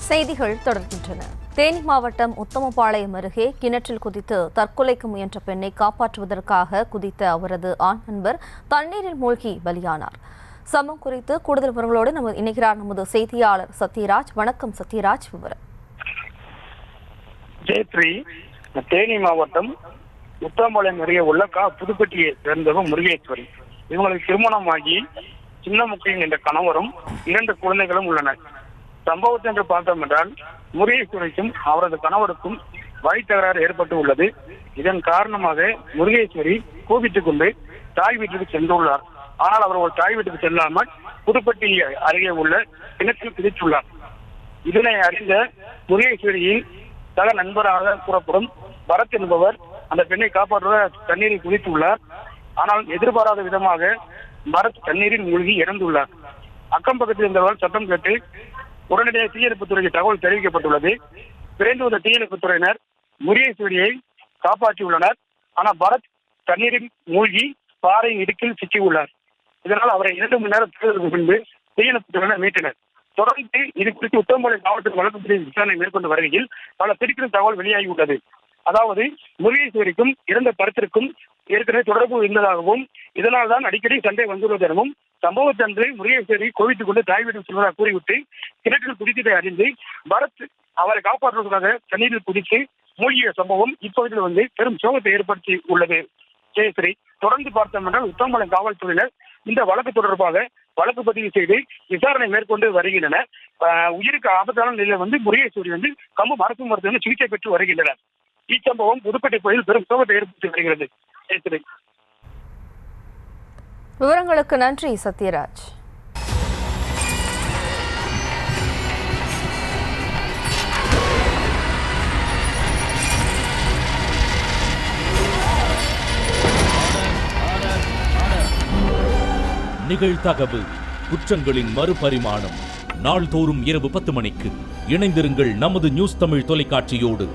செய்திகள் தொடர்கின்றன. தேனி மாவட்டம் உத்தமபாளையம் அருகே கிணற்றில் குதித்து தற்கொலைக்கு முயன்ற பெண்ணை காப்பாற்றுவதற்காக குதித்த அவரது ஆண் நண்பர் தண்ணீரில் மூழ்கி பலியானார். சம்பவம் குறித்து கூடுதல் விவரங்களோடு இணைகிறார் நமது செய்தியாளர் சத்யராஜ். வணக்கம் சத்யராஜ், விவரம். ஜெயத்ரி, தேனி மாவட்டம் உத்தமபாளையம் அருகே உள்ள புதுப்பட்டியை சேர்ந்தவர் முருகேஸ்வரி. இவங்களுக்கு திருமணமாகி சின்னமுக்கையன் என்ற கணவரும் 2 குழந்தைகளும் உள்ளனர். சம்பவத்தை என்று பார்த்தோம் என்றால் முருகேஸ்வரிக்கும் அவரது கணவருக்கும் வழி தகராறு ஏற்பட்டு உள்ளது. இதன் காரணமாக முருகேஸ்வரி கோபித்துக் கொண்டு தாய் வீட்டுக்கு சென்றுள்ளார். ஆனால் அவர் ஒரு தாய் வீட்டுக்கு செல்லாமல் புதுப்பட்டி அருகே உள்ள கிணற்றில் குதித்துள்ளார். இதனை அறிந்த முருகேஸ்வரியின் சக நண்பராக கூறப்படும் பரத் என்பவர் அந்த பெண்ணை காப்பாற்ற தண்ணீரில் குதித்துள்ளார். ஆனால் எதிர்பாராத விதமாக பரத் தண்ணீரில் மூழ்கி இறந்துள்ளார். அக்கம் பக்கத்தில் இருந்தவர் சத்தம் கேட்டு உடனடியாக தீயணைப்புத்துறைக்கு தகவல் தெரிவிக்கப்பட்டுள்ளது. விரைந்து வந்த தீயணைப்புத்துறையினர் முருகேஸ்வரியை காப்பாற்றியுள்ளனர். ஆனால் பரத் தண்ணீரில் மூழ்கி பாறை இடுக்கில் சிக்கியுள்ளார். இதனால் அவரை 2 மணி நேரம் தேடுவதற்கு முன்பு தீயணைப்புத்துறையினர் மீட்டனர். தொடர்ந்து இது குறித்து உத்தமபாளையம் மாவட்ட வழக்குத்துறை விசாரணை மேற்கொண்டு வருகையில் பல திடுக்கிடும் தகவல் வெளியாகியுள்ளது. அதாவது முருகேஸ்வரிக்கும் இறந்த பரத்திற்கும் ஏற்கனவே தொடர்பு இருந்ததாகவும் இதனால் தான் அடிக்கடி சண்டை வந்துள்ளதாகவும் சம்பவத்தன்று முருகேஸ்வரி கோவித்துக் கொண்டு தாய் வீட்டில் செல்வதாக கூறிவிட்டு கிணற்றில் குதித்ததை அறிந்து பரத் அவரை காப்பாற்றுவதற்காக தண்ணீரில் குதித்து மூழ்கிய சம்பவம் இப்பகுதியில் பெரும் சோகத்தை ஏற்படுத்தி உள்ளது. ஜெயஸ்ரீ, தொடர்ந்து பார்த்தோம் என்றால் உத்தமபாளையம் காவல்துறையினர் இந்த வழக்கு தொடர்பாக வழக்கு பதிவு செய்து விசாரணை மேற்கொண்டு வருகின்றனர். உயிருக்கு ஆபத்தான நிலையில் முருகேஸ்வரி கம்பம் அரசு மருத்துவமனை சிகிச்சை பெற்று வருகின்றனர். இச்சம்பவம் புதுப்பேட்டை பகுதியில் பெரும் சோகத்தை ஏற்படுத்தி வருகிறது. ஜெயஸ்ரீ, விவரங்களுக்கு நன்றி சத்யராஜ். நிகழ்தகவு குற்றங்களின் மறுபரிமாணம். நாள்தோறும் இரவு 10 மணிக்கு இணைந்திருங்கள் நமது நியூஸ் தமிழ் தொலைக்காட்சியோடு.